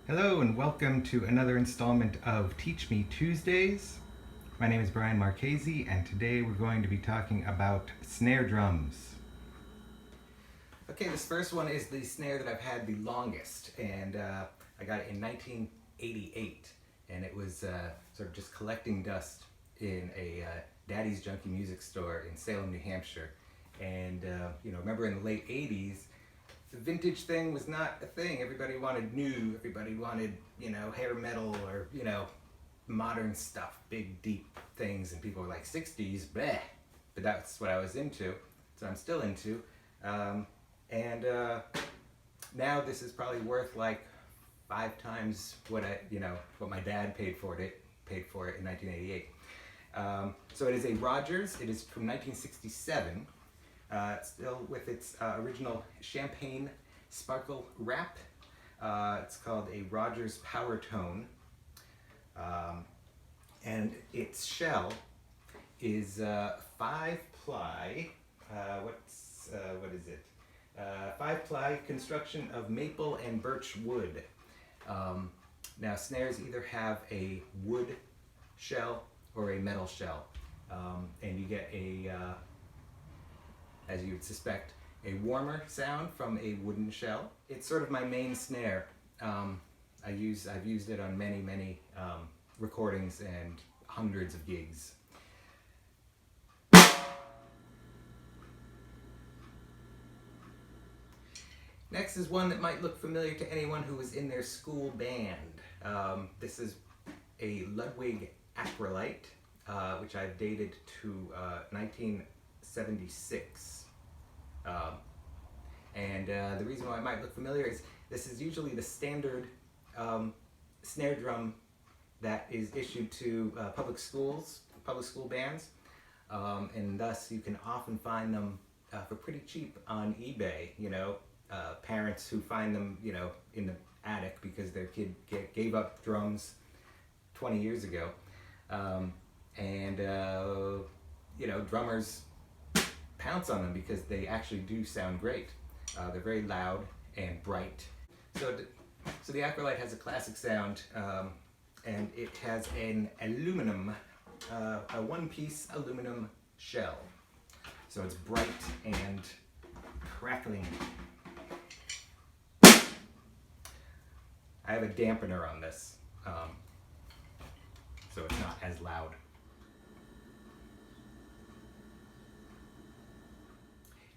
Hello and welcome to another installment of Teach Me Tuesdays. My name is Brian Marchese and today we're going to be talking about snare drums. Okay, this first one is the snare that I've had the longest, and I got it in 1988, and it was sort of just collecting dust in a Daddy's Junkie music store in Salem, New Hampshire. And remember in the late 80s, the vintage thing was not a thing. Everybody wanted new, everybody wanted, hair metal or, modern stuff, big, deep things, and people were like, 60s, bleh. But that's what I was into, so I'm still into. And now this is probably worth like 5 times what what my dad paid for it in 1988. So it is a Rogers. It is from 1967. Still with its original champagne sparkle wrap. It's called a Rogers Power Tone. And its shell is 5-ply. What is it? 5-ply construction of maple and birch wood. Now snares either have a wood shell or a metal shell. And you get as you would suspect, a warmer sound from a wooden shell. It's sort of my main snare. I've used it on many recordings and hundreds of gigs. Next is one that might look familiar to anyone who was in their school band. This is a Ludwig Acrolite, which I've dated to 1976. The reason why it might look familiar is this is usually the standard snare drum that is issued to public school bands, and thus you can often find them for pretty cheap on eBay. Parents who find them, in the attic because their kid gave up drums 20 years ago, drummers pounce on them because they actually do sound great. They're very loud and bright. So the Acrolite has a classic sound, and it has an aluminum, a one-piece aluminum shell. So it's bright and crackling. I have a dampener on this, so it's not as loud.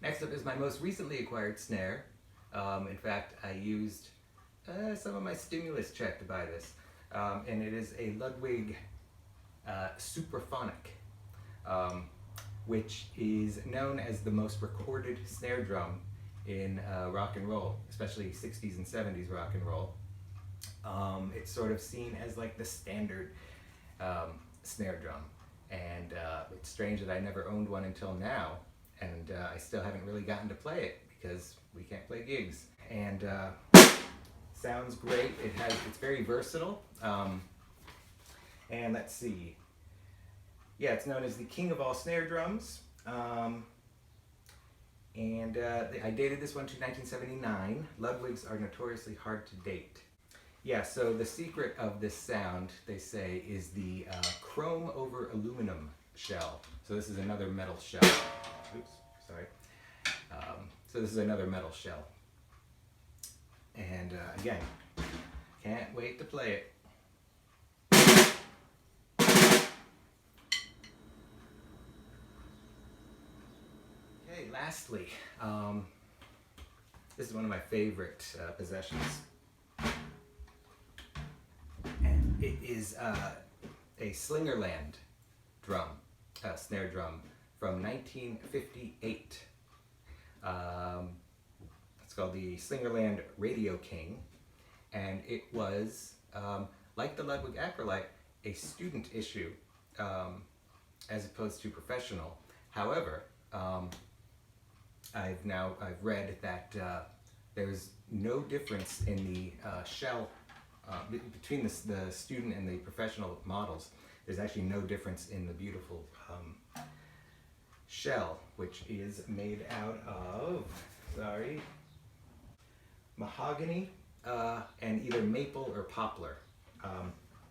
Next up is my most recently acquired snare. In fact, I used some of my stimulus check to buy this. And it is a Ludwig Superphonic, which is known as the most recorded snare drum in rock and roll, especially 60s and 70s rock and roll. It's sort of seen as like the standard snare drum. And it's strange that I never owned one until now. And I still haven't really gotten to play it because we can't play gigs. And sounds great. It's very versatile. And let's see. Yeah, it's known as the king of all snare drums. I dated this one to 1979. Ludwigs are notoriously hard to date. Yeah, so the secret of this sound, they say, is the chrome over aluminum shell. So this is another metal shell. Oops, sorry. So this is another metal shell. And again, can't wait to play it. Okay, lastly, this is one of my favorite possessions. And it is a Slingerland drum, snare drum from 1958. It's called the Slingerland Radio King, and it was, like the Ludwig Acrolite, a student issue as opposed to professional. However, I've read that there's no difference in the shell between the student and the professional models. There's actually no difference in the beautiful shell, which is made out of, mahogany, and either maple or poplar,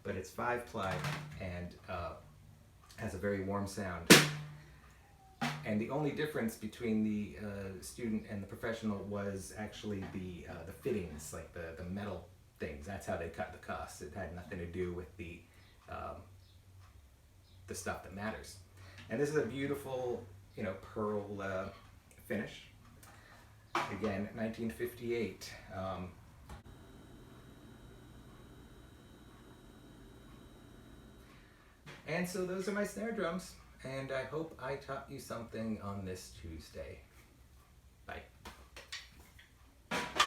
but it's 5-ply and has a very warm sound. And the only difference between the student and the professional was actually the fittings, like the metal things. That's how they cut the costs. It had nothing to do with the stuff that matters. And this is a beautiful, pearl finish. Again, 1958. And so those are my snare drums, and I hope I taught you something on this Tuesday.